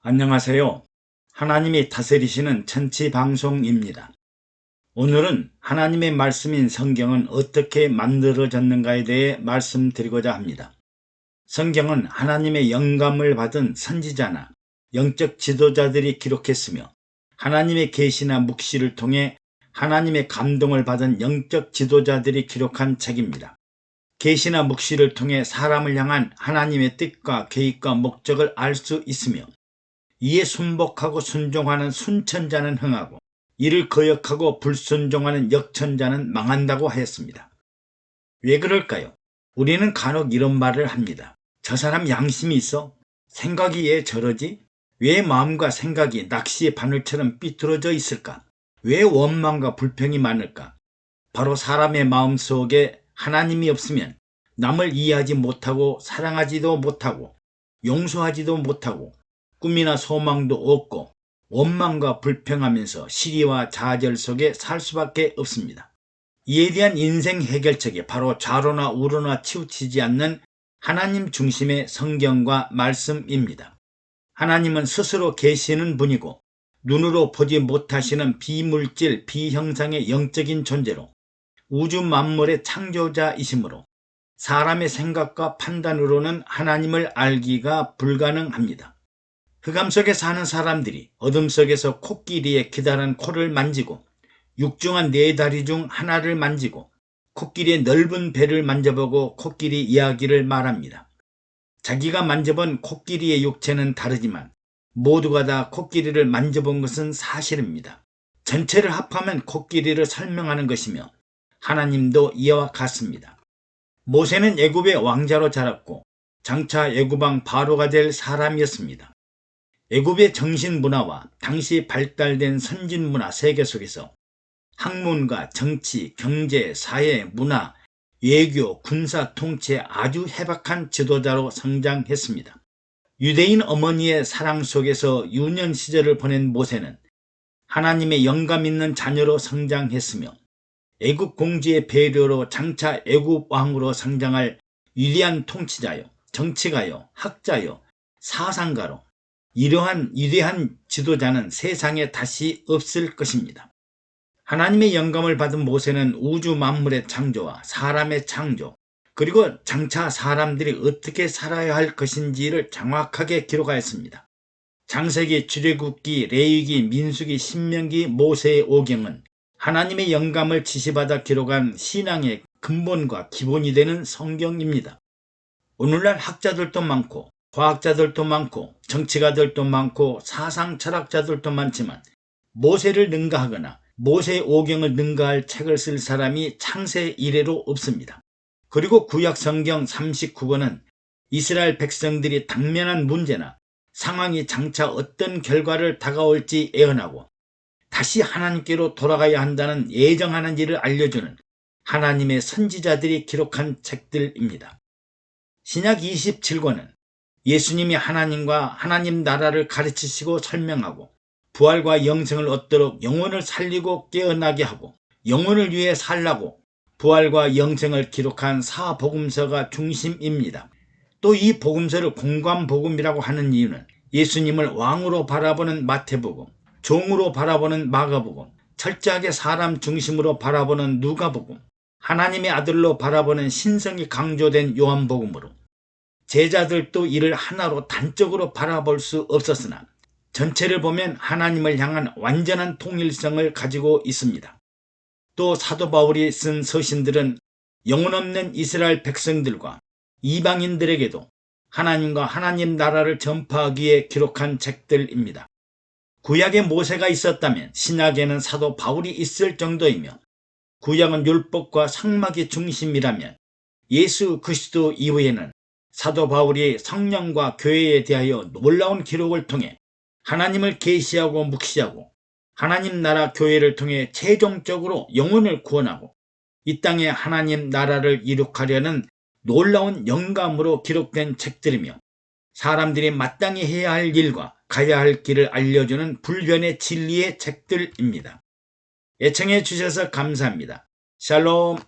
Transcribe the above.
안녕하세요. 하나님이 다스리시는 천치방송입니다. 오늘은 하나님의 말씀인 성경은 어떻게 만들어졌는가에 대해 말씀드리고자 합니다. 성경은 하나님의 영감을 받은 선지자나 영적 지도자들이 기록했으며 하나님의 계시나 묵시를 통해 하나님의 감동을 받은 영적 지도자들이 기록한 책입니다. 계시나 묵시를 통해 사람을 향한 하나님의 뜻과 계획과 목적을 알 수 있으며 이에 순복하고 순종하는 순천자는 흥하고 이를 거역하고 불순종하는 역천자는 망한다고 하였습니다. 왜 그럴까요? 우리는 간혹 이런 말을 합니다. 저 사람 양심이 있어? 생각이 왜 저러지? 왜 마음과 생각이 낚시의 바늘처럼 삐뚤어져 있을까? 왜 원망과 불평이 많을까? 바로 사람의 마음 속에 하나님이 없으면 남을 이해하지 못하고 사랑하지도 못하고 용서하지도 못하고 꿈이나 소망도 없고 원망과 불평하면서 시기와 좌절 속에 살 수밖에 없습니다. 이에 대한 인생 해결책이 바로 좌로나 우로나 치우치지 않는 하나님 중심의 성경과 말씀입니다. 하나님은 스스로 계시는 분이고 눈으로 보지 못하시는 비물질, 비형상의 영적인 존재로 우주 만물의 창조자이시므로 사람의 생각과 판단으로는 하나님을 알기가 불가능합니다. 흑암 속에 사는 사람들이 어둠 속에서 코끼리의 기다란 코를 만지고 육중한 네 다리 중 하나를 만지고 코끼리의 넓은 배를 만져보고 코끼리 이야기를 말합니다. 자기가 만져본 코끼리의 육체는 다르지만 모두가 다 코끼리를 만져본 것은 사실입니다. 전체를 합하면 코끼리를 설명하는 것이며 하나님도 이와 같습니다. 모세는 애굽의 왕자로 자랐고 장차 애굽왕 바로가 될 사람이었습니다. 애굽의 정신문화와 당시 발달된 선진문화 세계 속에서 학문과 정치, 경제, 사회, 문화, 외교, 군사 통치에 아주 해박한 지도자로 성장했습니다. 유대인 어머니의 사랑 속에서 유년 시절을 보낸 모세는 하나님의 영감 있는 자녀로 성장했으며 애굽 공주의 배려로 장차 애굽 왕으로 성장할 위대한 통치자요, 정치가요, 학자요, 사상가로 이러한 위대한 지도자는 세상에 다시 없을 것입니다. 하나님의 영감을 받은 모세는 우주 만물의 창조와 사람의 창조, 그리고 장차 사람들이 어떻게 살아야 할 것인지를 정확하게 기록하였습니다. 창세기, 출애굽기, 레위기, 민수기, 신명기, 모세의 오경은 하나님의 영감을 지시받아 기록한 신앙의 근본과 기본이 되는 성경입니다. 오늘날 학자들도 많고 과학자들도 많고 정치가들도 많고 사상 철학자들도 많지만 모세를 능가하거나 모세의 오경을 능가할 책을 쓸 사람이 창세 이래로 없습니다. 그리고 구약 성경 39권은 이스라엘 백성들이 당면한 문제나 상황이 장차 어떤 결과를 다가올지 예언하고 다시 하나님께로 돌아가야 한다는 예정하는 일을 알려주는 하나님의 선지자들이 기록한 책들입니다. 신약 27권은 예수님이 하나님과 하나님 나라를 가르치시고 설명하고 부활과 영생을 얻도록 영혼을 살리고 깨어나게 하고 영혼을 위해 살라고 부활과 영생을 기록한 사복음서가 중심입니다. 또 이 복음서를 공관복음이라고 하는 이유는 예수님을 왕으로 바라보는 마태복음, 종으로 바라보는 마가복음, 철저하게 사람 중심으로 바라보는 누가복음, 하나님의 아들로 바라보는 신성이 강조된 요한복음으로 제자들도 이를 하나로 단적으로 바라볼 수 없었으나 전체를 보면 하나님을 향한 완전한 통일성을 가지고 있습니다. 또 사도 바울이 쓴 서신들은 영혼 없는 이스라엘 백성들과 이방인들에게도 하나님과 하나님 나라를 전파하기 위해 기록한 책들입니다. 구약에 모세가 있었다면 신약에는 사도 바울이 있을 정도이며 구약은 율법과 성막이 중심이라면 예수 그리스도 이후에는 사도 바울이 성령과 교회에 대하여 놀라운 기록을 통해 하나님을 계시하고 묵시하고 하나님 나라 교회를 통해 최종적으로 영혼을 구원하고 이 땅에 하나님 나라를 이룩하려는 놀라운 영감으로 기록된 책들이며 사람들이 마땅히 해야 할 일과 가야 할 길을 알려주는 불변의 진리의 책들입니다. 애청해 주셔서 감사합니다. 샬롬.